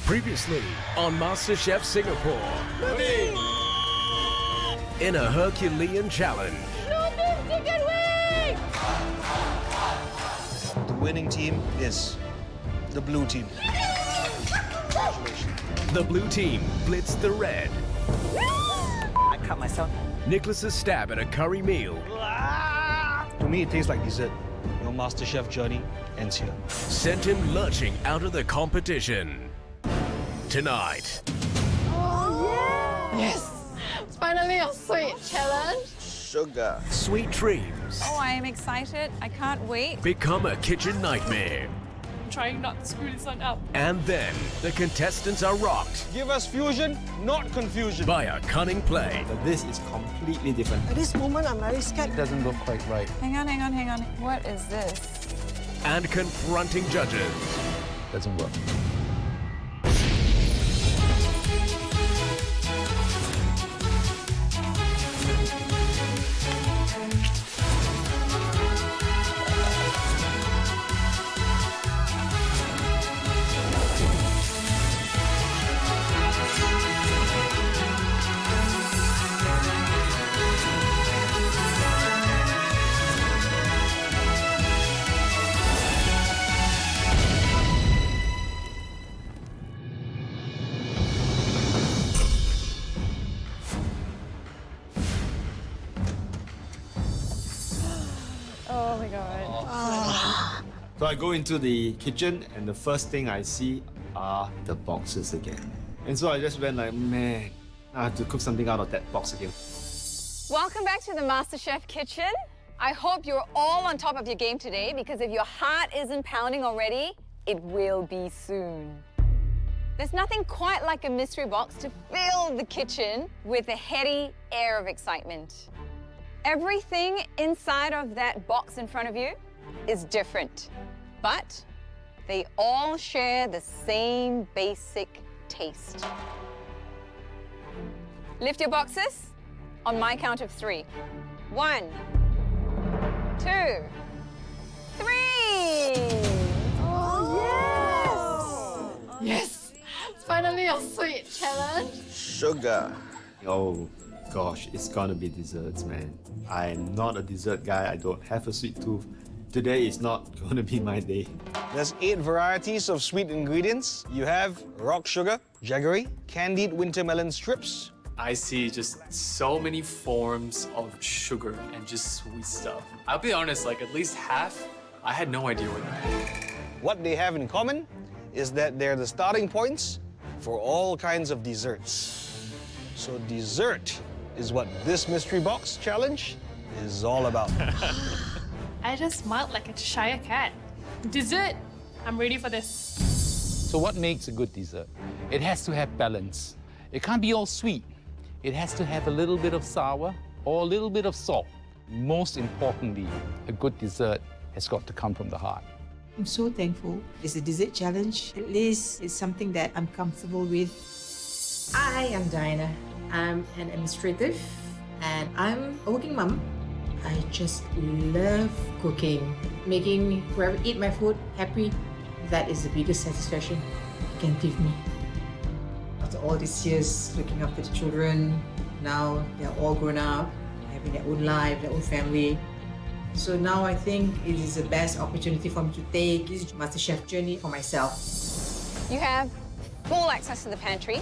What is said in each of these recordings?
Previously on MasterChef Singapore. In a Herculean challenge. Chicken wing! The winning team is the blue team. Congratulations. The blue team blitzed the red. I cut myself. Nicholas's stab at a curry meal To me, it tastes like dessert. Your MasterChef journey ends here. sent him lurching out of the competition. Tonight, Yes! It's finally a sweet challenge. Sugar. sweet dreams Oh, I am excited. I can't wait. become a kitchen nightmare. I'm trying not to screw this one up. And then the contestants are rocked Give us fusion, not confusion. by a cunning play. But this is completely different. At this moment, I'm very scared. It doesn't look quite right. Hang on. What is this? And confronting judges. Doesn't work. Oh my god. So I go into the kitchen and the first thing I see are the boxes again. And so I just went like, man, I have to cook something out of that box again. Welcome back to the MasterChef kitchen. I hope you're all on top of your game today because if your heart isn't pounding already, it will be soon. There's nothing quite like a mystery box to fill the kitchen with a heady air of excitement. Everything inside of that box in front of you is different, but they all share the same basic taste. Lift your boxes on my count of 3. 1, 2, 3. Yes! It's finally a sweet challenge. Sugar. Oh gosh, it's gonna be desserts, man. I'm not a dessert guy. I don't have a sweet tooth. Today is not gonna be my day. There's 8 varieties of sweet ingredients. You have rock sugar, jaggery, candied winter melon strips. I see just so many forms of sugar and just sweet stuff. I'll be honest, like at least half, I had no idea what that meant. What they have in common is that they're the starting points for all kinds of desserts. So dessert is what this mystery box challenge is all about. I just smiled like a Cheshire cat. Dessert! I'm ready for this. So what makes a good dessert? It has to have balance. It can't be all sweet. It has to have a little bit of sour or a little bit of salt. Most importantly, a good dessert has got to come from the heart. I'm so thankful. It's a dessert challenge. At least it's something that I'm comfortable with. I am Diana. I'm an administrative and I'm a working mom. I just love cooking. Making whoever eat my food happy, that is the biggest satisfaction you can give me. After all these years looking after the children, now they're all grown up, having their own life, their own family. So now I think it is the best opportunity for me to take this MasterChef journey for myself. You have full access to the pantry,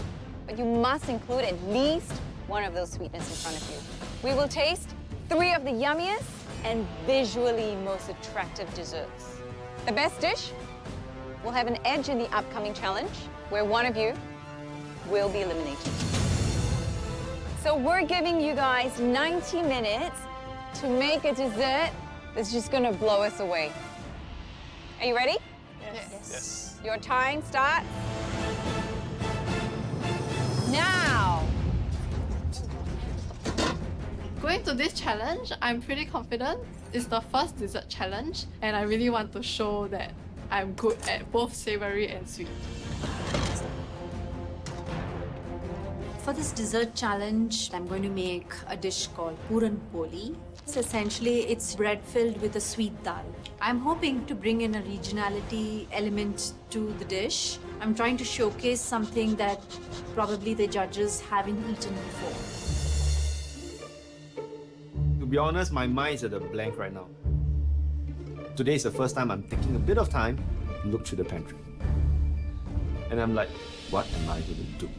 but you must include at least one of those sweetness in front of you. We will taste 3 of the yummiest and visually most attractive desserts. The best dish will have an edge in the upcoming challenge where one of you will be eliminated. So we're giving you guys 90 minutes to make a dessert that's just gonna blow us away. Are you ready? Yes. Your time starts now. Going to this challenge, I'm pretty confident. It's the first dessert challenge, and I really want to show that I'm good at both savory and sweet. For this dessert challenge, I'm going to make a dish called puran poli. So essentially, it's bread filled with a sweet dal. I'm hoping to bring in a regionality element to the dish. I'm trying to showcase something that probably the judges haven't eaten before. To be honest, my mind is at a blank right now. Today is the first time I'm taking a bit of time to look through the pantry. And I'm like, what am I going to do?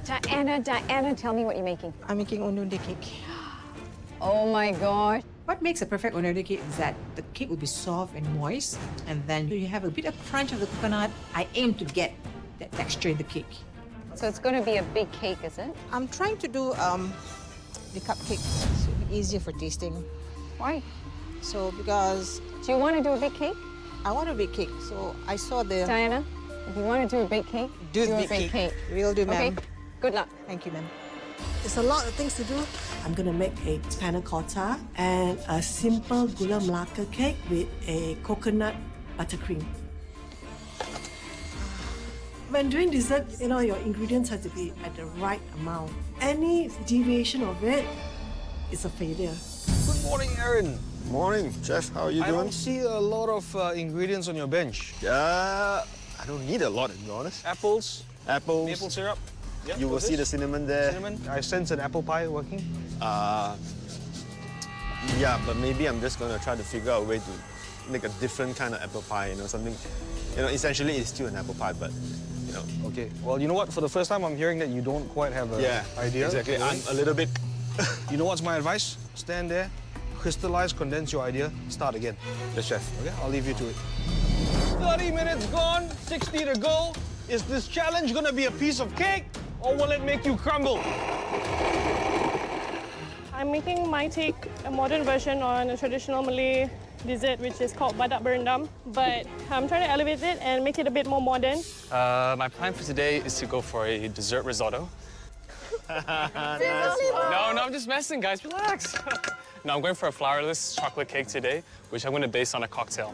Diana, tell me what you're making. I'm making onode cake. Oh my God. What makes a perfect onode cake is that the cake will be soft and moist, and then you have a bit of crunch of the coconut. I aim to get that texture in the cake. So it's going to be a big cake, is it? I'm trying to do the cupcake so it'll be easier for tasting. Why? So because Do you want to do a big cake? I want a big cake, so I saw the Diana, if you want to do a big cake, do a big big cake. Will do, ma'am. Okay, good luck. Thank you, ma'am. There's a lot of things to do. I'm gonna make a panna cotta and a simple gula melaka cake with a coconut buttercream. When doing dessert, your ingredients have to be at the right amount. Any deviation of it is a failure. Good morning, Aaron. Morning, Chef. How are you I doing? don't see a lot of ingredients on your bench. I don't need a lot, to be honest. Apples, Apples. maple syrup. Yeah, You will what's see the this? cinnamon there. Cinnamon. I sense an apple pie working. Yeah, but maybe I'm just gonna try to figure out a way to make a different kind of apple pie. Something. Essentially it's still an apple pie, but Okay. Well, you know what? For the first time, I'm hearing that you don't quite have an idea. Exactly. I'm a little bit. You know what's my advice? Stand there, crystallize, condense your idea, start again. Yes, Chef. Okay, I'll leave you to it. 30 minutes gone, 60 to go. Is this challenge gonna be a piece of cake, or will it make you crumble? I'm making my take a modern version on a traditional Malay dessert, which is called badak berendam. But I'm trying to elevate it and make it a bit more modern. My plan for today is to go for a dessert risotto. No, I'm just messing, guys. Relax. No, I'm going for a flourless chocolate cake today, which I'm going to base on a cocktail.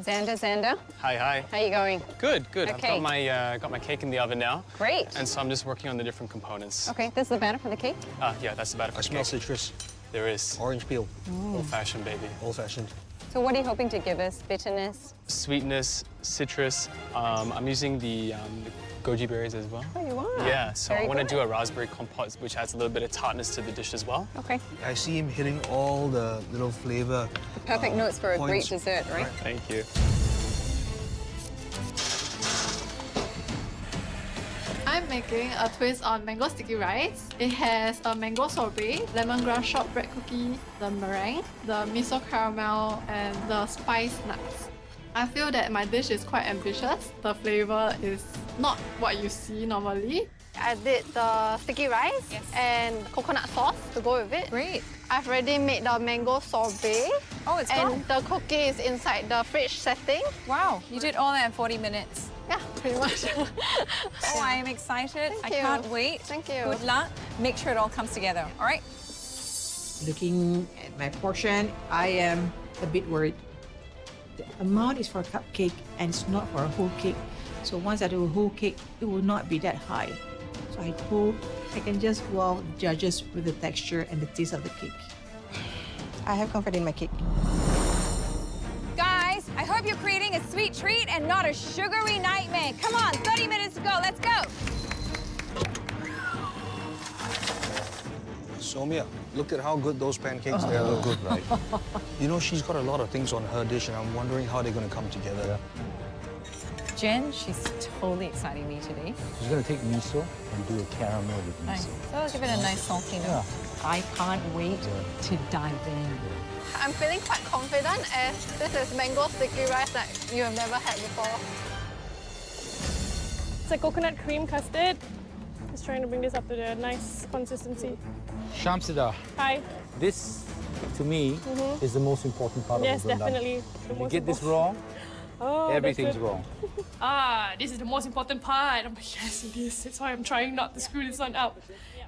Xander. Hi. How you going? Good. Okay. I've got my cake in the oven now. Great. And so I'm just working on the different components. Okay, this is the batter for the cake? Yeah, that's the batter for I the smell cake. citrus. There is. Orange peel. Old-fashioned, baby. Old-fashioned. So what are you hoping to give us? Bitterness? Sweetness, citrus. I'm using the goji berries as well. Oh, you are? Yeah, so Very I want to good. do a raspberry compote, which adds a little bit of tartness to the dish as well. Okay. I see him hitting all the little flavor. The perfect notes for a great points. dessert, right? Thank you. I'm making a twist on mango sticky rice. It has a mango sorbet, lemongrass shortbread cookie, the meringue, the miso caramel, and the spiced nuts. I feel that my dish is quite ambitious. The flavor is not what you see normally. I did the sticky rice and coconut sauce to go with it. Great. I've already made the mango sorbet. Oh, it's and gone. the cookie is inside the fridge setting. Wow, you did all that in 40 minutes. Yeah, pretty much. Oh, I am excited. Thank I you. can't wait. Thank you. Good luck. Make sure it all comes together, all right? Looking at my portion, I am a bit worried. The amount is for a cupcake and it's not for a whole cake. So once I do a whole cake, it will not be that high. So I hope I can just wow the judges with the texture and the taste of the cake. I have confidence in my cake. Guys, I hope you're creating a sweet treat and not a sugary nightmare. Come on, 30 minutes to go. Let's go. Somia, look at how good those pancakes they look good, right? She's got a lot of things on her dish, and I'm wondering how they're going to come together. Jen, she's totally exciting me today. She's going to take miso and do a caramel with miso. So I'll give it a nice salty note. I can't wait to dive in. I'm feeling quite confident as this is mango sticky rice that you have never had before. It's a coconut cream custard. Just trying to bring this up to the nice consistency. Shamsida, Hi. this, to me, is the most important part Yes, of the definitely. The You most get this important- wrong, Oh, that's everything's good. wrong. This is the most important part. I'm like, yes, it is. That's why I'm trying not to screw this one up.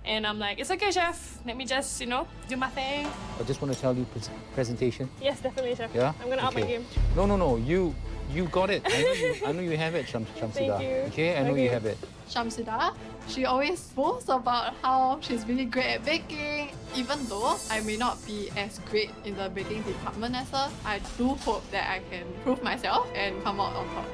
And I'm like, it's okay, chef. Let me just, do my thing. I just want to tell you, presentation. Yes, definitely, chef. Yeah? I'm gonna up my Okay. game. No. You got it. I know you have it, Shamsida. Thank you. Okay, I know you Okay. have it. Shamsida, she always boasts about how she's really great at baking. Even though I may not be as great in the baking department as her, I do hope that I can prove myself and come out on top.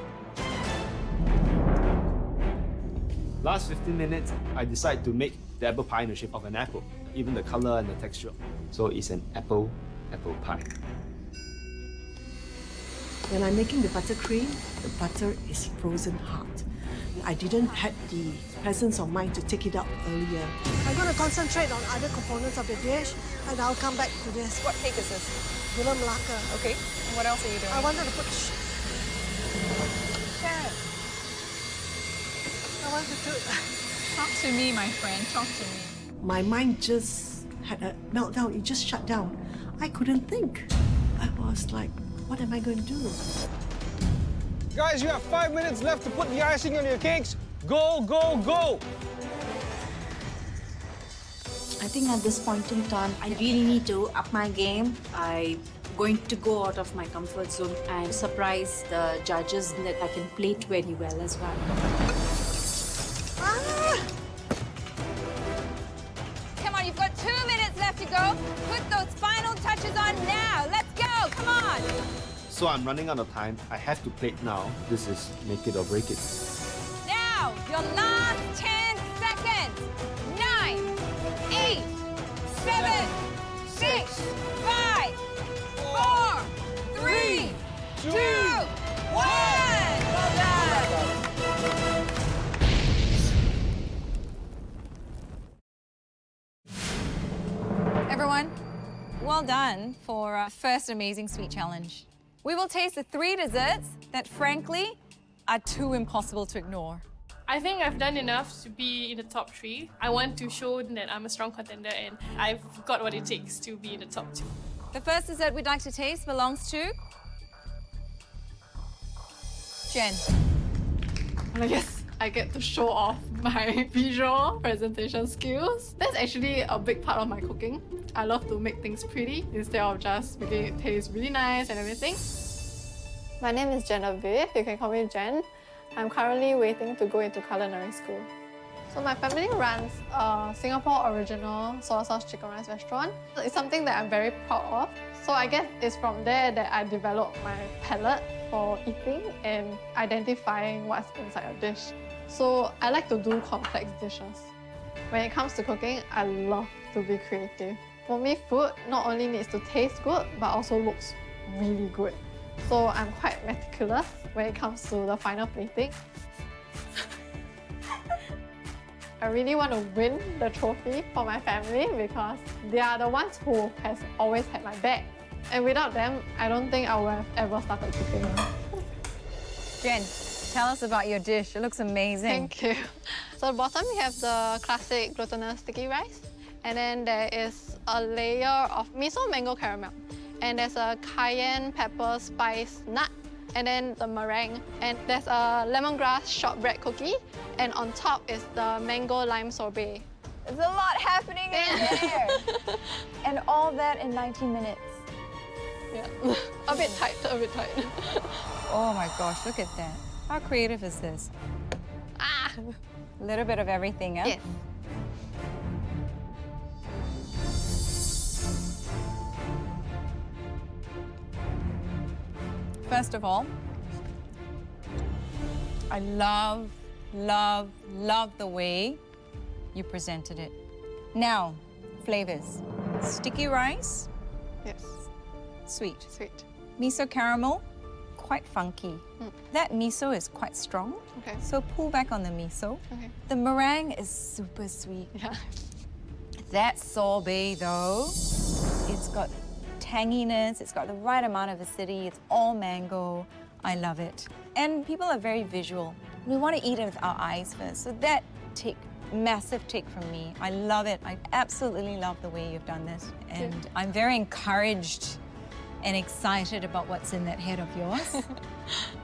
Last 15 minutes, I decide to make the apple pie in the shape of an apple, even the color and the texture. So it's an apple pie. When I'm making the buttercream, the butter is frozen hard. I didn't have the presence of mind to take it out earlier. I'm going to concentrate on other components of the dish, and I'll come back to this. What cake is this? Gula Melaka. Okay. And what else are you doing? I wanted to put... Sharon, I wanted to... talk to me, my friend. Talk to me. My mind just had a meltdown. It just shut down. I couldn't think. I was like, what am I going to do? Guys, you have 5 minutes left to put the icing on your cakes. Go, go, go! I think at this point in time, I really need to up my game. I'm going to go out of my comfort zone and surprise the judges that I can plate very well as well. Come on, you've got 2 minutes left to go. Put those final touches on now. Let's go. Come on. So I'm running out of time. I have to plate now. This is make it or break it. Now, your last 10 seconds. 9, 8, 7, 6, 5, 4, 3, 2, 1. Well done. Everyone, well done for our first Amazing Sweet Challenge. We will taste the 3 desserts that, frankly, are too impossible to ignore. I think I've done enough to be in the top 3. I want to show that I'm a strong contender and I've got what it takes to be in the top 2. The first dessert we'd like to taste belongs to Jen. And I guess I get to show off my visual presentation skills. That's actually a big part of my cooking. I love to make things pretty instead of just making it taste really nice and everything. My name is Genevieve. You can call me Jen. I'm currently waiting to go into culinary school. So my family runs a Singapore original soy sauce chicken rice restaurant. It's something that I'm very proud of. So I guess it's from there that I developed my palate for eating and identifying what's inside a dish. So I like to do complex dishes. When it comes to cooking, I love to be creative. For me, food not only needs to taste good, but also looks really good. So I'm quite meticulous when it comes to the final plating. I really want to win the trophy for my family because they are the ones who has always had my back. And without them, I don't think I would have ever started cooking. Jen, tell us about your dish. It looks amazing. Thank you. So at the bottom, we have the classic glutinous sticky rice. And then there is a layer of miso mango caramel. And there's a cayenne pepper spice nut. And then the meringue. And there's a lemongrass shortbread cookie. And on top is the mango lime sorbet. There's a lot happening in there. And all that in 19 minutes. Yeah, a bit tight, a bit tight. Oh my gosh, look at that. How creative is this? Ah! A little bit of everything, huh? Yes. First of all, I love the way you presented it. Now, flavors. Sticky rice. Yes. Sweet. Sweet. Miso caramel, quite funky. That miso is quite strong. Okay. So pull back on the miso. Okay. The meringue is super sweet. Yeah. That sorbet though, it's got tanginess, it's got the right amount of acidity, it's all mango. I love it. And people are very visual. We want to eat it with our eyes first. So that massive take from me. I love it. I absolutely love the way you've done this. And I'm very encouraged and excited about what's in that head of yours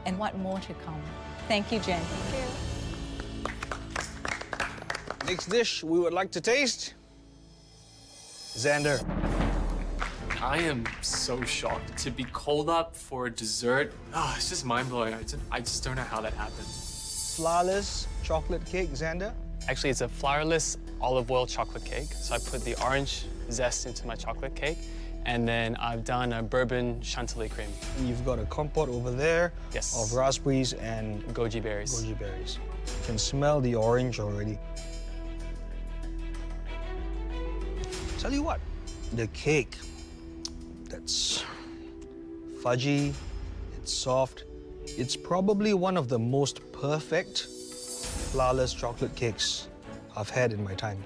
and what more to come. Thank you, Jen. Thank you. Next dish we would like to taste, Xander. I am so shocked to be called up for a dessert. Oh, it's just mind-blowing. I just don't know how that happened. Flourless chocolate cake, Xander? Actually, it's a flourless olive oil chocolate cake. So I put the orange zest into my chocolate cake, and then I've done a bourbon chantilly cream. You've got a compote over there of raspberries and goji berries. Goji berries. You can smell the orange already. Tell you what, the cake, that's fudgy, it's soft. It's probably one of the most perfect flourless chocolate cakes I've had in my time.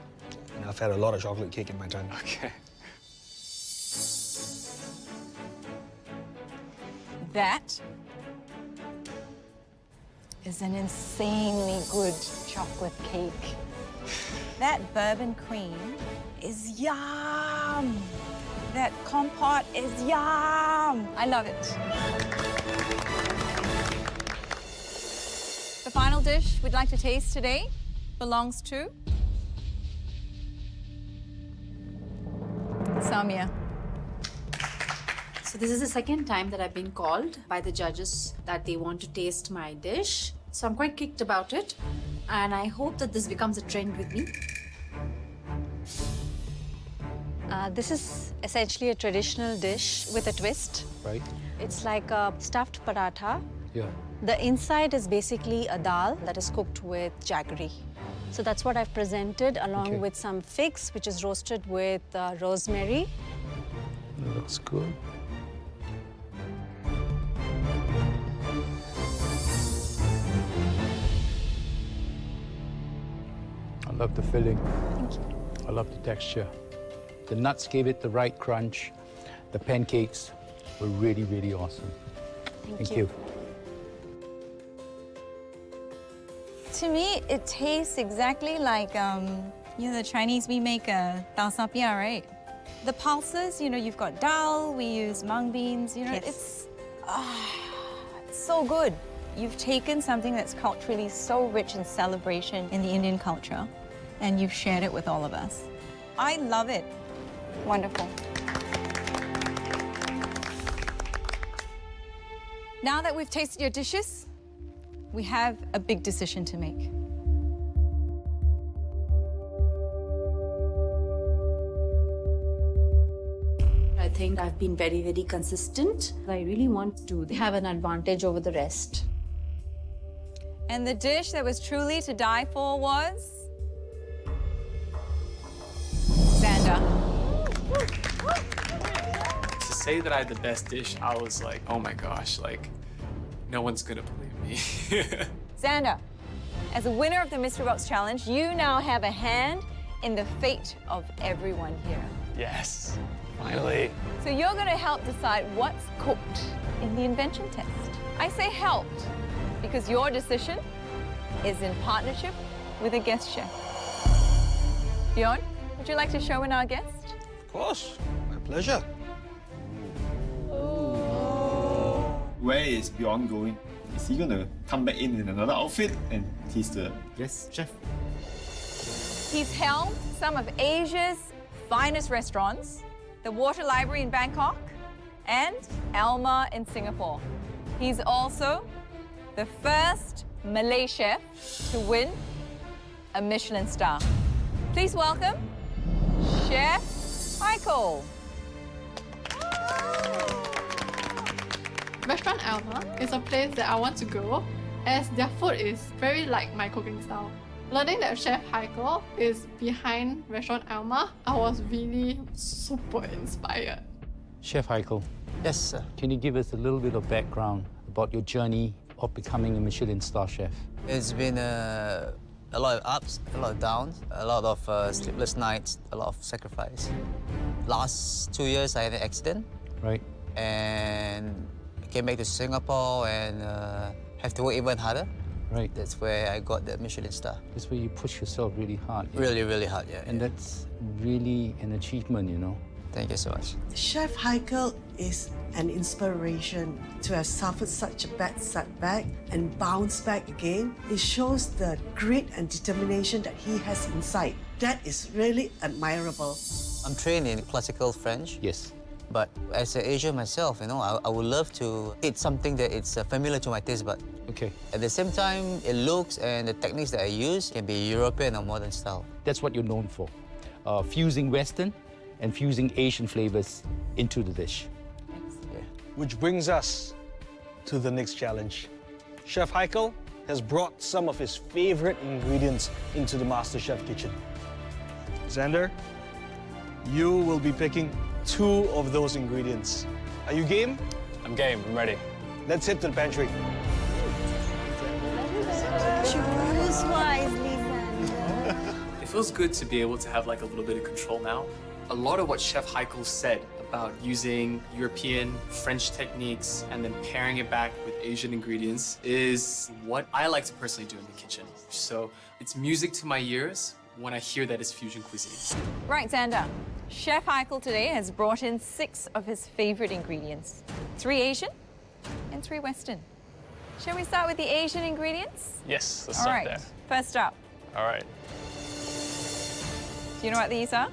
And I've had a lot of chocolate cake in my time. Okay. That is an insanely good chocolate cake. That bourbon cream is yum. That compote is yum. I love it. The final dish we'd like to taste today belongs to Samia. So this is the second time that I've been called by the judges that they want to taste my dish. So I'm quite kicked about it, and I hope that this becomes a trend with me. This is essentially a traditional dish with a twist. Right. It's like a stuffed paratha. Yeah. The inside is basically a dal that is cooked with jaggery. So that's what I've presented along with some figs, which is roasted with rosemary. That looks good. I love the filling. Thank you. I love the texture. The nuts gave it the right crunch. The pancakes were really, really awesome. Thank you. To me, it tastes exactly like, the Chinese, we make a dal sapia, right? The pulses, you've got dal, we use mung beans, it's so good. You've taken something that's culturally so rich in celebration in the Indian culture, and you've shared it with all of us. I love it. Wonderful. Now that we've tasted your dishes, we have a big decision to make. I think I've been very, very consistent. I really want to have an advantage over the rest. And the dish that was truly to die for was Xander. To say that I had the best dish, I was like, oh my gosh, like, no one's gonna believe me. Xander, as a winner of the Mystery Box Challenge, you now have a hand in the fate of everyone here. Yes, finally. So you're going to help decide what's cooked in the invention test. I say helped because your decision is in partnership with a guest chef. Bjorn, would you like to show in our guest? Of course, my pleasure. Where is Bjorn going? Is he gonna come back in another outfit and he's the guest chef? He's helmed some of Asia's finest restaurants, the Water Library in Bangkok, and Alma in Singapore. He's also the first Malay chef to win a Michelin star. Please welcome Chef Haikal. Restaurant Alma is a place that I want to go as their food is very like my cooking style. Learning that Chef Haikal is behind Restaurant Alma, I was really super inspired. Chef Haikal. Yes, sir. Can you give us a little bit of background about your journey of becoming a Michelin star chef? It's been a lot of ups, a lot of downs, a lot of sleepless nights, a lot of sacrifice. Last 2 years, I had an accident. Right. And I came back to Singapore and have to work even harder. Right. That's where I got the Michelin star. That's where you push yourself really hard. Yeah? Really, really hard, yeah. And that's really an achievement, you know. Thank you so much. Chef Haikal is an inspiration to have suffered such a bad setback and bounce back again. It shows the grit and determination that he has inside. That is really admirable. I'm trained in classical French. Yes. But as an Asian myself, you know, I would love to eat something that it's familiar to my taste bud. Okay. At the same time, it looks and the techniques that I use can be European or modern style. That's what you're known for. Fusing Western and fusing Asian flavors into the dish. Which brings us to the next challenge. Chef Haikal has brought some of his favorite ingredients into the MasterChef kitchen. Xander, you will be picking 2 of those ingredients. Are you game? I'm game, I'm ready. Let's head to the pantry. Choose wisely, Xander. It feels good to be able to have like a little bit of control now. A lot of what Chef Haikal said about using European, French techniques and then pairing it back with Asian ingredients is what I like to personally do in the kitchen. So it's music to my ears when I hear that it's fusion cuisine. Right, Xander. Chef Haikal today has brought in 6 of his favorite ingredients. 3 Asian and 3 Western. Shall we start with the Asian ingredients? Yes, let's All start right, there. first up. All right. Do you know what these are?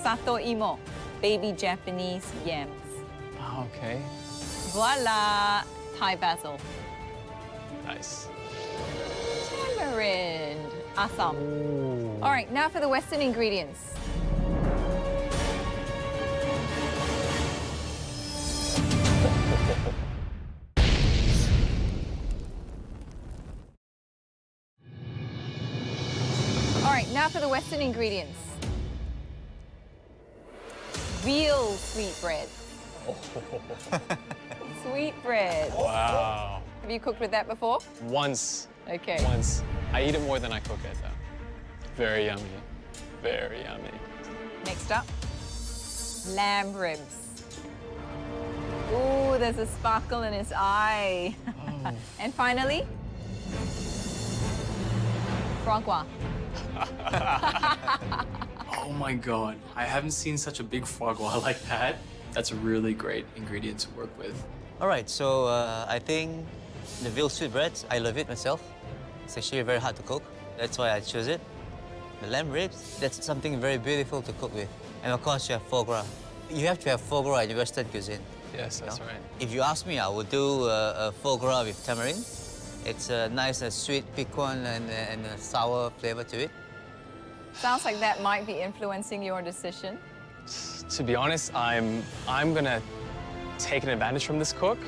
Sato imo, baby Japanese yams. Okay. Voila, Thai basil. Nice. Tamarind, Assam. All right, now for the Western ingredients. All right, now for the Western ingredients. Veal sweetbread. Sweetbread. Wow. Have you cooked with that before? Once. Okay. Once. I eat it more than I cook it, though. Very yummy. Very yummy. Next up, lamb ribs. Ooh, there's a sparkle in his eye. Oh. And finally, foie gras. Oh my God, I haven't seen such a big foie gras like that. That's a really great ingredient to work with. All right, so I think the veal sweetbreads, I love it myself. It's actually very hard to cook. That's why I chose it. The lamb ribs, that's something very beautiful to cook with. And of course, you have foie gras. You have to have foie gras in Western cuisine. Yes, that's right. If you ask me, I would do a foie gras with tamarind. It's a nice, sweet, piquant, and a sour flavor to it. Sounds like that might be influencing your decision. To be honest, I'm gonna take an advantage from this cook.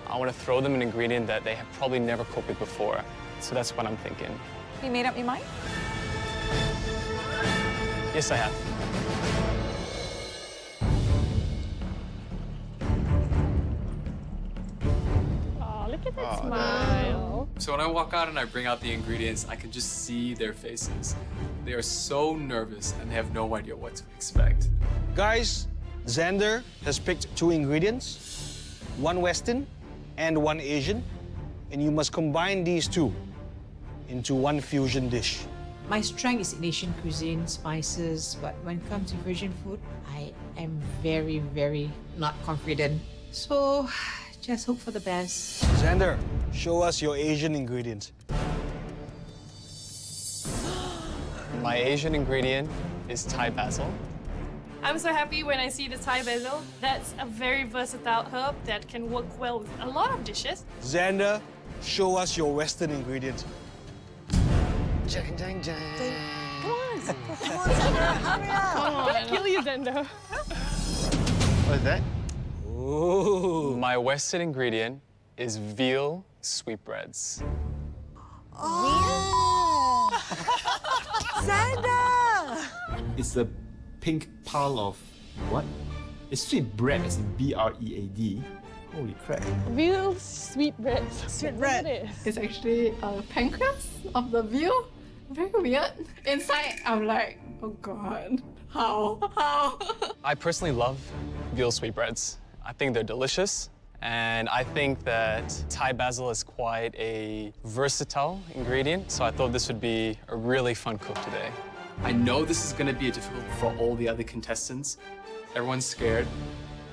I want to throw them an ingredient that they have probably never cooked with before. So that's what I'm thinking. Have you made up your mind? Yes, I have. Oh, look at that smile. So when I walk out and I bring out the ingredients, I can just see their faces. They are so nervous and they have no idea what to expect. Guys, Xander has picked 2 ingredients, 1 Western and 1 Asian, and you must combine these 2 into 1 fusion dish. My strength is in Asian cuisine, spices, but when it comes to Asian food, I am very, very not confident. So, just hope for the best. Xander, show us your Asian ingredient. My Asian ingredient is Thai basil. I'm so happy when I see the Thai basil. That's a very versatile herb that can work well with a lot of dishes. Xander, show us your Western ingredient. Come on, hurry up. I'm gonna kill you, Xander. What is that? Ooh. My Western ingredient is veal sweetbreads. Oh! Xander! It's a pink pile of what? It's sweet bread, as in B-R-E-A-D. Holy crap. Veal sweetbreads. Sweetbread. It's actually a pancreas of the veal. Very weird. Inside, I'm like, oh God, how? I personally love veal sweetbreads. I think they're delicious. And I think that Thai basil is quite a versatile ingredient, so I thought this would be a really fun cook today. I know this is gonna be difficult for all the other contestants. Everyone's scared.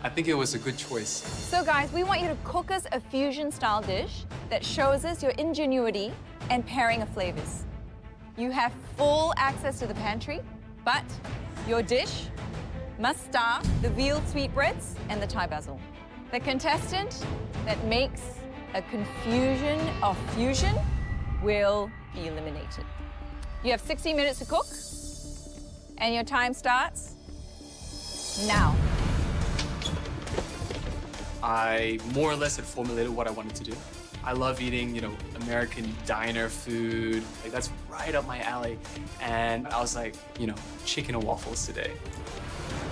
I think it was a good choice. So guys, we want you to cook us a fusion-style dish that shows us your ingenuity and pairing of flavors. You have full access to the pantry, but your dish must star the veal sweetbreads and the Thai basil. The contestant that makes a confusion of fusion will be eliminated. You have 60 minutes to cook, and your time starts now. I more or less had formulated what I wanted to do. I love eating, American diner food. Like, that's right up my alley. And I was like, chicken and waffles today.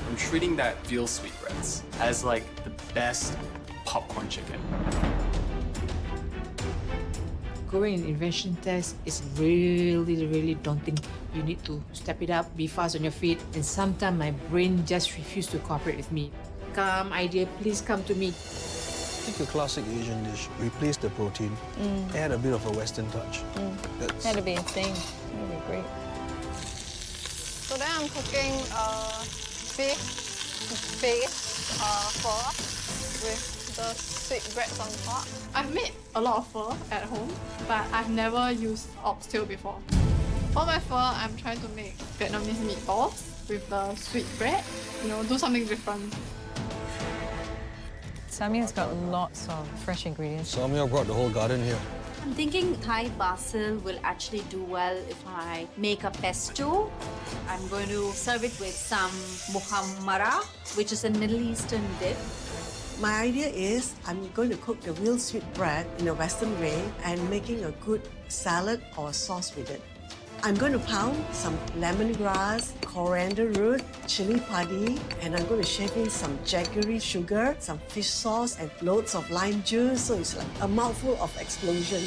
I'm treating that veal sweetbreads as like the best popcorn chicken. Going an invention test is really, really daunting. You need to step it up, be fast on your feet, and sometimes my brain just refuses to cooperate with me. Come, idea, please come to me. Take a classic Asian dish, replace the protein, add a bit of a Western touch. That'd be insane. That'd be great. Today I'm cooking beef base pho with the sweetbreads on top. I've made a lot of pho at home, but I've never used oxtail before. For my pho, I'm trying to make Vietnamese meatballs with the sweetbread. Do something different. Samia's got lots of fresh ingredients. Samia brought the whole garden here. I'm thinking Thai basil will actually do well if I make a pesto. I'm going to serve it with some muhammara, which is a Middle Eastern dip. My idea is I'm going to cook the veal sweetbread in a Western way and making a good salad or sauce with it. I'm going to pound some lemongrass, coriander root, chili padi, and I'm going to shave in some jaggery sugar, some fish sauce, and loads of lime juice, so it's like a mouthful of explosion.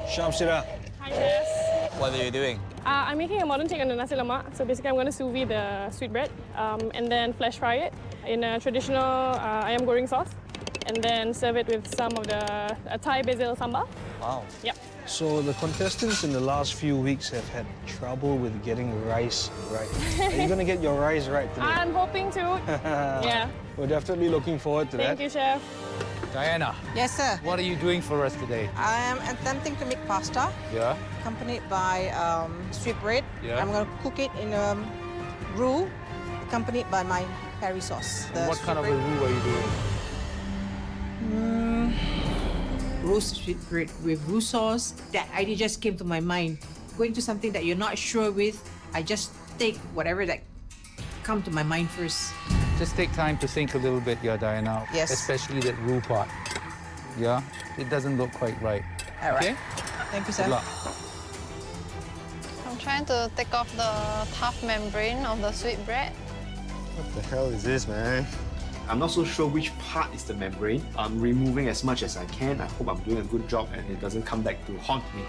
Shamsira. Hi, Jess. What are you doing? I'm making a modern take on the nasi lemak. So basically, I'm going to sous vide the sweetbread and then flash fry it in a traditional ayam goreng sauce, and then serve it with some of the Thai basil sambal. Wow. Yep. So the contestants in the last few weeks have had trouble with getting rice right. Are you going to get your rice right today? I'm hoping to. Yeah. We're definitely looking forward to that. Thank you, Chef. Diana, Yes, sir. what are you doing for us today? I am attempting to make pasta, Yeah? accompanied by sweetbread. Yeah. I'm going to cook it in roux, accompanied by my curry sauce. And what kind of a roux are you doing? Roast sweetbread with roux sauce. That idea just came to my mind. Going to something that you're not sure with, I just take whatever that come to my mind first. Just take time to think a little bit, yeah, Diana. Yes. Especially that roux part. Yeah? It doesn't look quite right. All right. Okay? Thank you, sir. Good luck. I'm trying to take off the tough membrane of the sweetbread. What the hell is this, man? I'm not so sure which part is the membrane. I'm removing as much as I can. I hope I'm doing a good job and it doesn't come back to haunt me.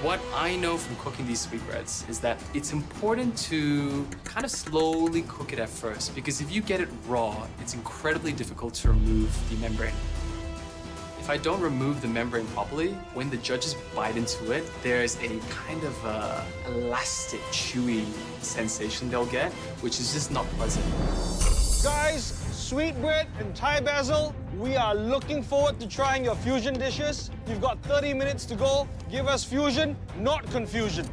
What I know from cooking these sweetbreads is that it's important to kind of slowly cook it at first, because if you get it raw, it's incredibly difficult to remove the membrane. If I don't remove the membrane properly, when the judges bite into it, there's a kind of elastic, chewy sensation they'll get, which is just not pleasant. Guys, sweetbread and Thai basil, we are looking forward to trying your fusion dishes. You've got 30 minutes to go. Give us fusion, not confusion.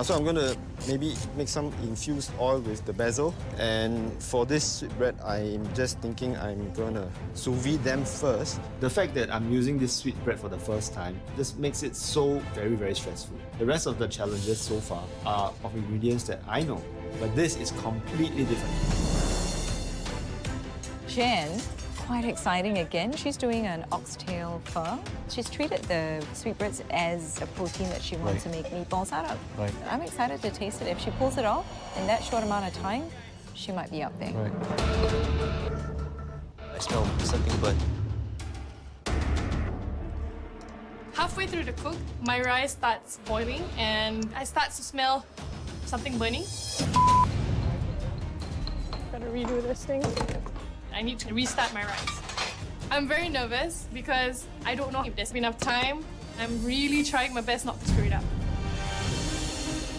So I'm going to maybe make some infused oil with the basil. And for this sweetbread, I'm just thinking I'm going to sous vide them first. The fact that I'm using this sweetbread for the first time just makes it so very, very stressful. The rest of the challenges so far are of ingredients that I know, but this is completely different. Jen, quite exciting again. She's doing an oxtail pho. She's treated the sweetbreads as a protein that she wants to make meatballs out of. Right. I'm excited to taste it. If she pulls it off in that short amount of time, she might be up there. Right. I smell something burnt. Halfway through the cook, my rice starts boiling and I start to smell something burning. Gotta redo this thing. I need to restart my rice. I'm very nervous because I don't know if there's enough time. I'm really trying my best not to screw it up.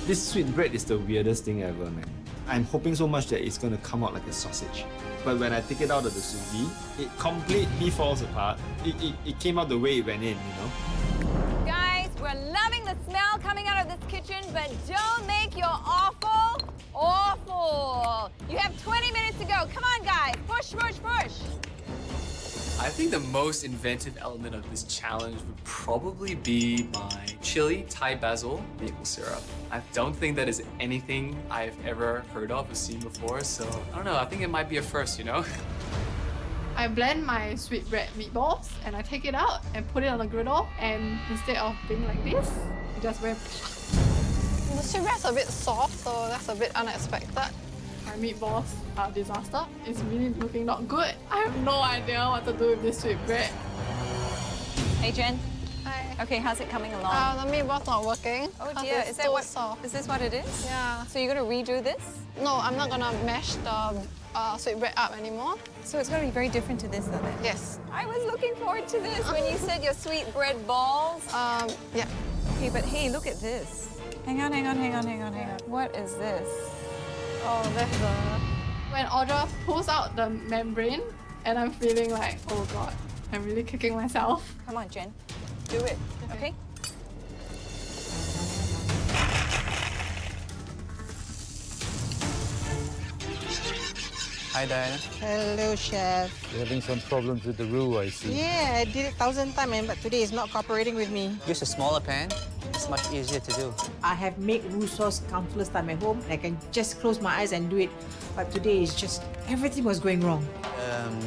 This sweetbread is the weirdest thing ever, man. I'm hoping so much that it's going to come out like a sausage. But when I take it out of the sous vide, it completely falls apart. It came out the way it went in, you know? Guys, we're loving the smell coming out of this kitchen, but don't make your awful awful. I think the most inventive element of this challenge would probably be my chili Thai basil maple syrup. I don't think that is anything I've ever heard of or seen before, so I don't know, I think it might be a first, you know? I blend my sweetbread meatballs and I take it out and put it on the griddle, and instead of being like this, it just went. The sweetbread's a bit soft, so that's a bit unexpected. My meatballs are a disaster. It's really looking not good. I have no idea what to do with this sweetbread. Hey, Jen. Hi. Okay, how's it coming along? The meatball's not working. Oh dear, is this what it is? Yeah. So you're gonna redo this? No, I'm not gonna mash the sweetbread up anymore. So it's gonna be very different to this, though, then? Yes. I was looking forward to this when you said your sweetbread balls. Yeah. Okay, but hey, look at this. Hang on. What is this? Oh, that's the... When Audra pulls out the membrane, and I'm feeling like, oh God, I'm really kicking myself. Come on, Jen. Do it, okay? Hi, Diana. Hello, chef. You're having some problems with the roux, I see. Yeah, I did it 1,000 times, but today it's not cooperating with me. Use a smaller pan. It's much easier to do. I have made roux sauce countless times at home. I can just close my eyes and do it. But today it's just, everything was going wrong.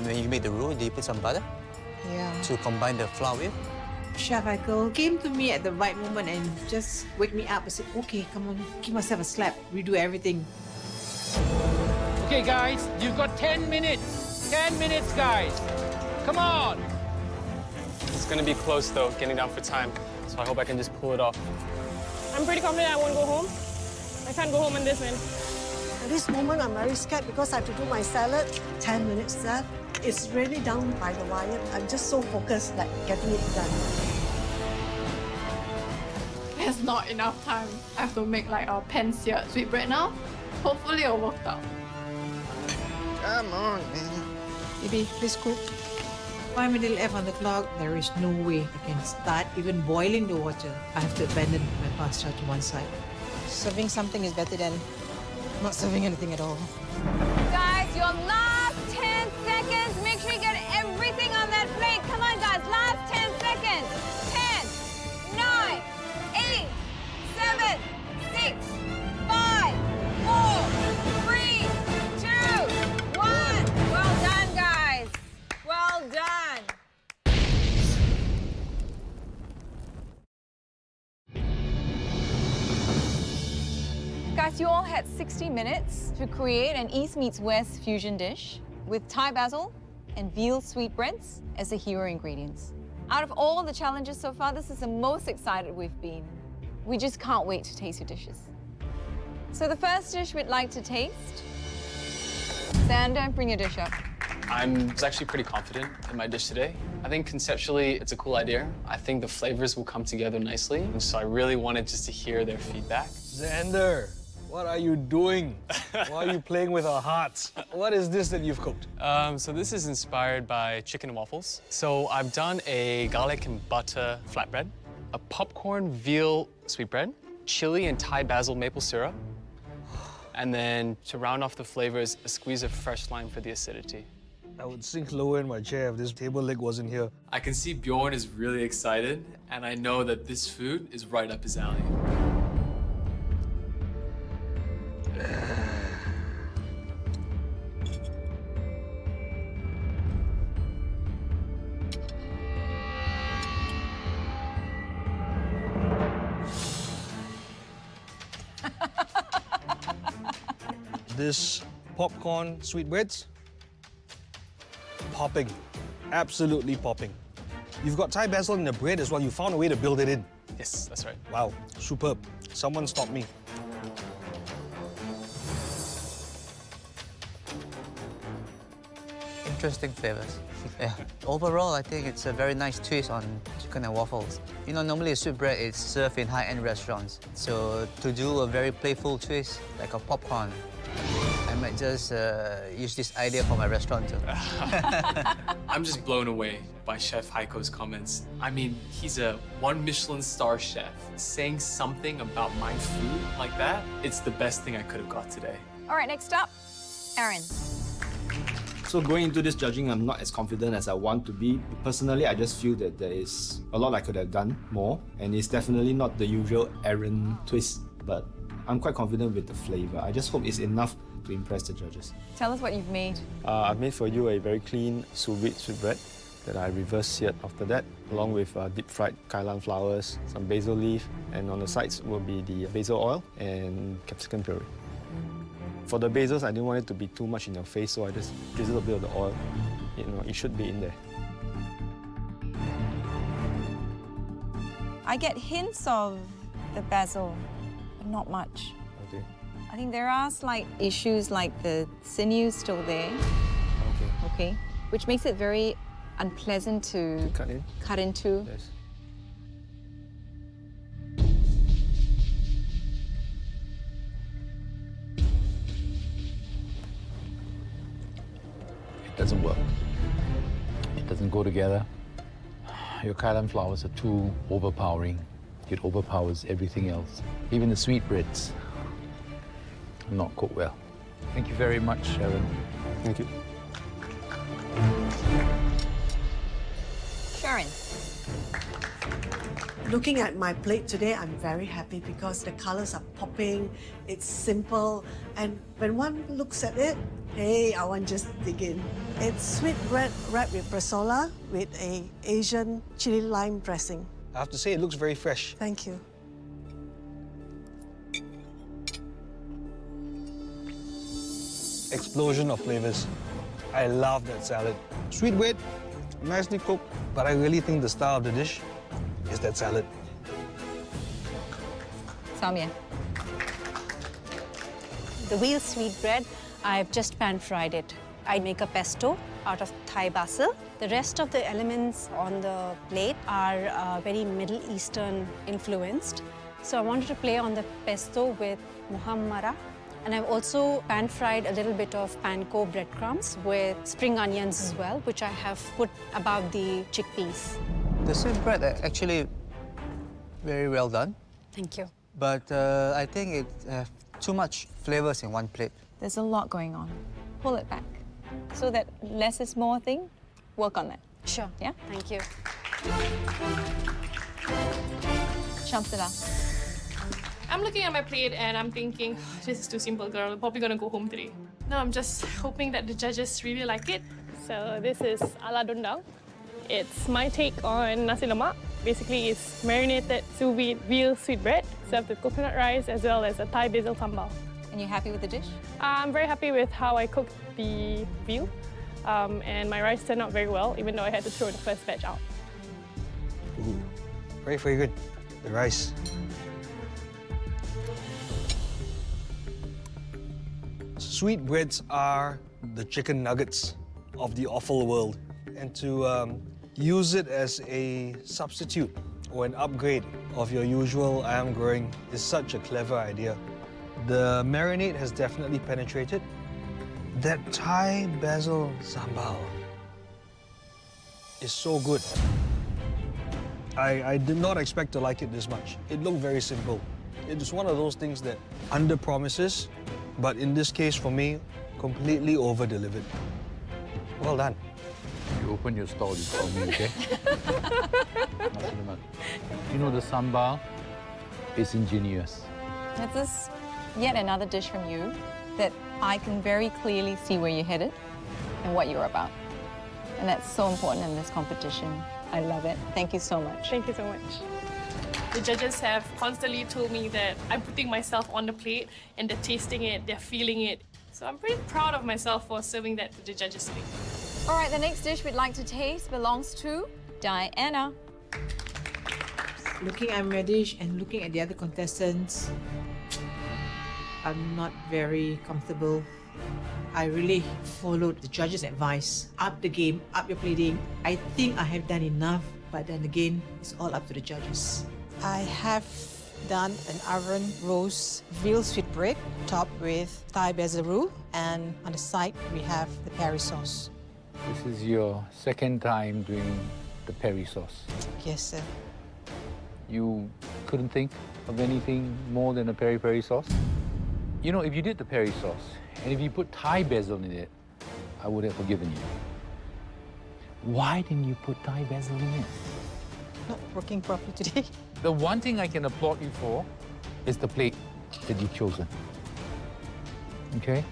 When you make the roux, do you put some butter? Yeah. To combine the flour with? Chef Haikal came to me at the right moment and just wake me up and said, okay, come on, give myself a slap, redo everything. Okay, guys, you've got 10 minutes. 10 minutes, guys. Come on. It's gonna be close though, getting down for time. So I hope I can just pull it off. I'm pretty confident I won't go home. I can't go home in this, man. At this moment, I'm very scared because I have to do my salad. 10 minutes left. It's really down by the wire. I'm just so focused, like getting it done. There's not enough time. I have to make like a pan-seared sweetbread now. Hopefully it'll work out. Come on, man. Baby, please cook. 5 minutes left on the clock. There is no way I can start even boiling the water. I have to abandon my pasta to one side. Serving something is better than not serving anything at all. Guys, your last 10 seconds. Make sure you get everything on that plate. Come on, guys, last 10 seconds. 10, 9, 8, 7, 6, 5, 4, 3, 2, 1. Well done, guys. Well done. Guys, you all had 60 minutes to create an East meets West fusion dish with Thai basil and veal sweetbreads as the hero ingredients. Out of all the challenges so far, this is the most excited we've been. We just can't wait to taste your dishes. So the first dish we'd like to taste. Xander, bring your dish up. I'm actually pretty confident in my dish today. I think conceptually it's a cool idea. I think the flavors will come together nicely. And so I really wanted just to hear their feedback. Xander, what are you doing? Why are you playing with our hearts? What is this that you've cooked? So this is inspired by chicken and waffles. So I've done a garlic and butter flatbread, a popcorn veal sweetbread, chili and Thai basil maple syrup, and then to round off the flavors, a squeeze of fresh lime for the acidity. I would sink lower in my chair if this table leg wasn't here. I can see Bjorn is really excited, and I know that this food is right up his alley. This popcorn sweetbreads, popping, absolutely popping. You've got Thai basil in the bread as well. You found a way to build it in. Yes, that's right. Wow, superb. Someone stop me. Interesting flavors. Yeah. Overall, I think it's a very nice twist on chicken and waffles. You know, normally a sweetbread is served in high-end restaurants. So to do a very playful twist, like a popcorn, I might just use this idea for my restaurant too. I'm just blown away by Chef Haikal's comments. I mean, he's a 1 Michelin star chef. Saying something about my food like that, it's the best thing I could have got today. All right, next up, Aaron. So going into this judging, I'm not as confident as I want to be. Personally, I just feel that there is a lot I could have done more, and it's definitely not the usual errand twist, but I'm quite confident with the flavor. I just hope it's enough to impress the judges. Tell us what you've made. I've made for you a very clean sous vide sweetbread that I reverse seared after that, along with deep fried kailan flowers, some basil leaf, and on the sides will be the basil oil and capsicum puree. For the basils, I didn't want it to be too much in your face, so I just drizzled a bit of the oil. You know, it should be in there. I get hints of the basil, but not much. Okay. I think there are slight issues like the sinew still there. Okay. Okay. Which makes it very unpleasant to cut into. Yes. It doesn't work. It doesn't go together. Your kailan flowers are too overpowering. It overpowers everything else. Even the sweetbreads are not cooked well. Thank you very much, Sharon. Thank you. Sharon. Looking at my plate today, I'm very happy because the colors are popping, it's simple, and when one looks at it, hey, I want just dig in. It's sweetbread wrapped with bresaola with a Asian chili lime dressing. I have to say, it looks very fresh. Thank you. Explosion of flavors. I love that salad. Sweetbread, nicely cooked, but I really think the star of the dish is that salad. Samia. The veal sweetbread, I've just pan-fried it. I make a pesto out of Thai basil. The rest of the elements on the plate are very Middle Eastern influenced. So I wanted to play on the pesto with muhammara. And I've also pan-fried a little bit of panko breadcrumbs with spring onions as well, which I have put above the chickpeas. The sweetbread actually very well done. Thank you. But I think it has too much flavors in one plate. There's a lot going on. Pull it back. So that less is more thing, work on that. Sure. Yeah? Thank you. Shamsila. I'm looking at my plate and I'm thinking, this is too simple, girl. I'm probably gonna go home today. No, I'm just hoping that the judges really like it. So this is ala dondang. It's my take on nasi lemak. Basically, it's marinated sous vide veal sweetbread served with coconut rice as well as a Thai basil sambal. And you happy with the dish? I'm very happy with how I cooked the veal. And my rice turned out very well, even though I had to throw the first batch out. Ooh, very, very good. The rice. Sweetbreads are the chicken nuggets of the offal world. And to use it as a substitute or an upgrade of your usual ayam goreng is such a clever idea. The marinade has definitely penetrated. That Thai basil sambal is so good. I did not expect to like it this much. It looked very simple. It is one of those things that under-promises, but in this case, for me, completely over-delivered. Well done. You open your stall, you call me, okay? You know, the sambal is ingenious. This is yet another dish from you that I can very clearly see where you're headed and what you're about. And that's so important in this competition. I love it. Thank you so much. Thank you so much. The judges have constantly told me that I'm putting myself on the plate and they're tasting it, they're feeling it. So I'm pretty proud of myself for serving that to the judges today. All right, the next dish we'd like to taste belongs to Diana. Looking at my dish and looking at the other contestants, I'm not very comfortable. I really followed the judges' advice. Up the game, up your plating. I think I have done enough, but then again, it's all up to the judges. I have done an oven roast veal sweetbread topped with Thai basil roux, and on the side we have the peri sauce. This is your second time doing the peri sauce. Yes, sir. You couldn't think of anything more than a peri sauce? You know, if you did the peri sauce, and if you put Thai basil in it, I would have forgiven you. Why didn't you put Thai basil in it? Not working properly today. The one thing I can applaud you for is the plate that you've chosen. Okay?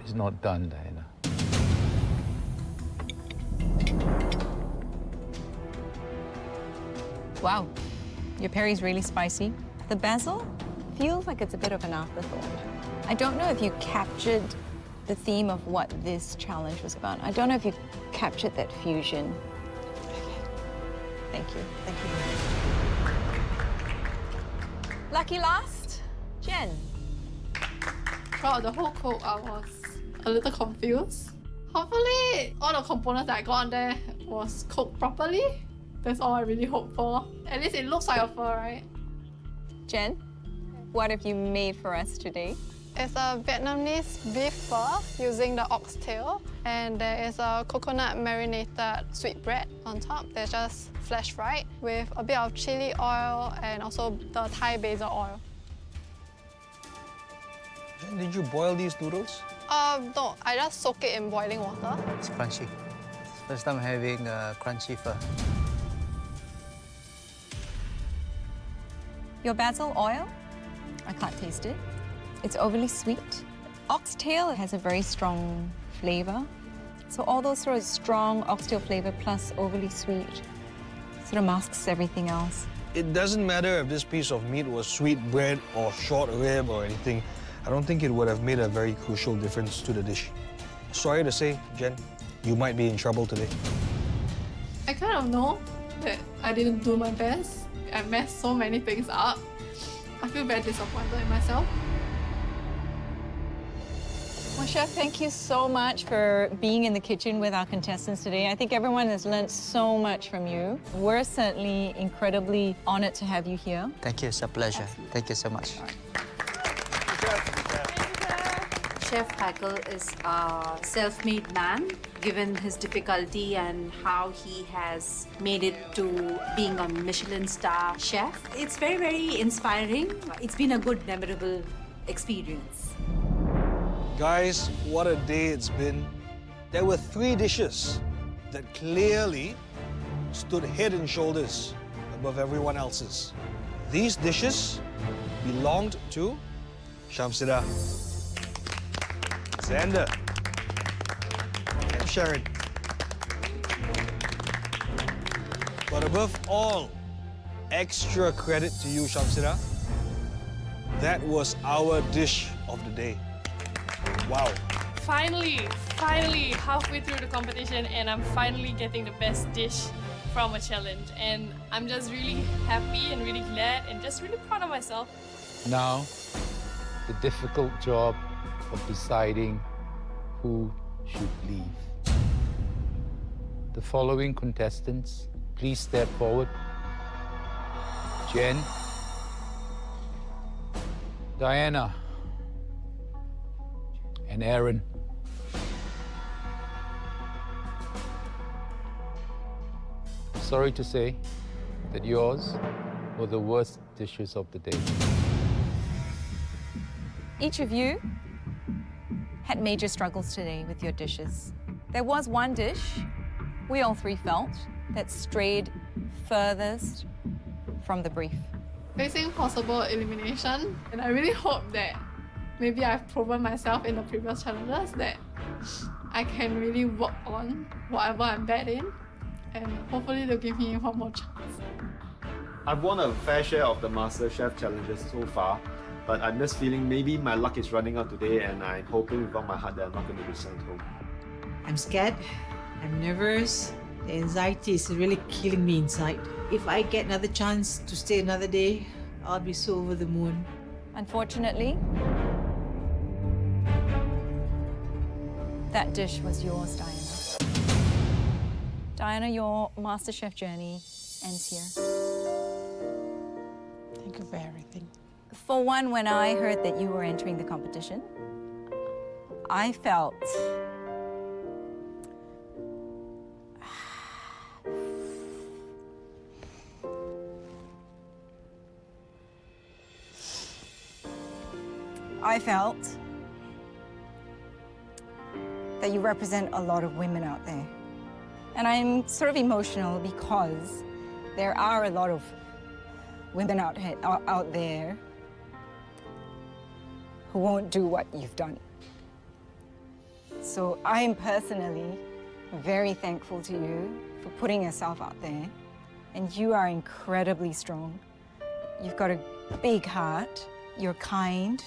It's not done, Diana. Wow, your peri is really spicy. The basil feels like it's a bit of an afterthought. I don't know if you captured the theme of what this challenge was about. I don't know if you captured that fusion. Thank you. Thank you. Lucky last, Jen. Throughout the whole cook, I was a little confused. Hopefully, all the components that I got on there was cooked properly. That's all I really hope for. At least it looks like a pho, right? Jen, what have you made for us today? It's a Vietnamese beef pho using the oxtail, and there is a coconut marinated sweetbread on top. They're just flash fried with a bit of chili oil and also the Thai basil oil. Did you boil these noodles? No, I just soak it in boiling water. It's crunchy. First time having a crunchy pho. Your basil oil, I can't taste it. It's overly sweet. Oxtail has a very strong flavor. So all those sort of strong oxtail flavor plus overly sweet sort of masks everything else. It doesn't matter if this piece of meat was sweet bread or short rib or anything. I don't think it would have made a very crucial difference to the dish. Sorry to say, Jen, you might be in trouble today. I kind of know that I didn't do my best. I messed so many things up. I feel very disappointed in myself. Well, Chef, thank you so much for being in the kitchen with our contestants today. I think everyone has learned so much from you. We're certainly incredibly honored to have you here. Thank you, it's a pleasure. Thank you so much. Chef Haikal is a self-made man, given his difficulty and how he has made it to being a Michelin star chef. It's very, very inspiring. It's been a good, memorable experience. Guys, what a day it's been. There were 3 dishes that clearly stood head and shoulders above everyone else's. These dishes belonged to Shamsida, Xander, and Sharon. But above all, extra credit to you, Shamsida. That was our dish of the day. Wow. Finally, halfway through the competition, and I'm finally getting the best dish from a challenge. And I'm just really happy and really glad and just really proud of myself. Now, the difficult job of deciding who should leave. The following contestants, please step forward. Jen, Diana, and Aaron. Sorry to say that yours were the worst dishes of the day. Each of you had major struggles today with your dishes. There was one dish we all 3 felt that strayed furthest from the brief. Facing possible elimination, and I really hope that maybe I've proven myself in the previous challenges that I can really work on whatever I'm bad in, and hopefully they'll give me one more chance. I've won a fair share of the MasterChef challenges so far, but I'm just feeling maybe my luck is running out today, and I'm hoping with all my heart that I'm not going to be sent home. I'm scared. I'm nervous. The anxiety is really killing me inside. If I get another chance to stay another day, I'll be so over the moon. Unfortunately, that dish was yours, Diana. Diana, your MasterChef journey ends here. Thank you for everything. For one, when I heard that you were entering the competition, I felt I felt that you represent a lot of women out there. And I'm sort of emotional because there are a lot of women out there who won't do what you've done. So I am personally very thankful to you for putting yourself out there. And you are incredibly strong. You've got a big heart, you're kind,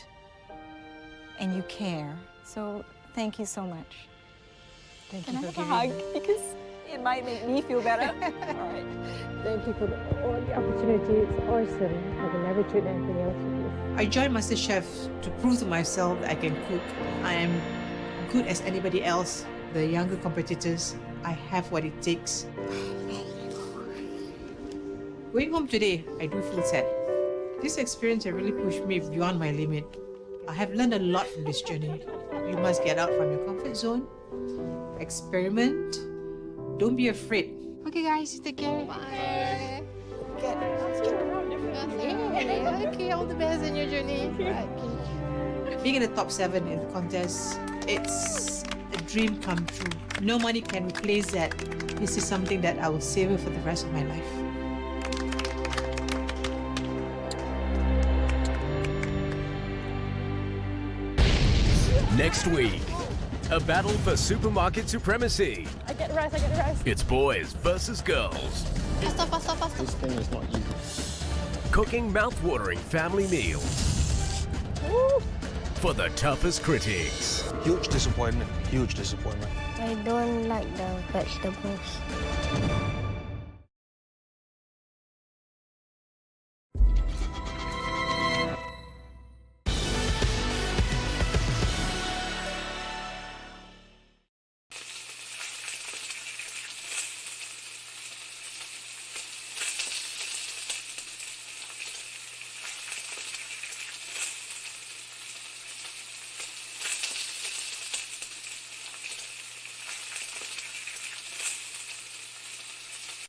and you care. So thank you so much. Thank Can you I for have giving a hug? Because it might make me feel better. All right. Thank you for all the opportunity. It's awesome. I can never trade anything else with this. I joined MasterChef to prove to myself that I can cook. I am good as anybody else. The younger competitors, I have what it takes. Going home today, I do feel sad. This experience has really pushed me beyond my limit. I have learned a lot from this journey. You must get out from your comfort zone, experiment, don't be afraid. Okay guys, take care. Bye. Okay, all the best in your journey. Right. Being in the top 7 in the contest, it's a dream come true. No money can replace that. This is something that I will savor for the rest of my life. Next week, a battle for supermarket supremacy. I get rice, I get rice. It's boys versus girls. Faster, faster, faster. This thing is not easy. Cooking mouth-watering family meals. Woo. For the toughest critics. Huge disappointment, huge disappointment. I don't like the vegetables.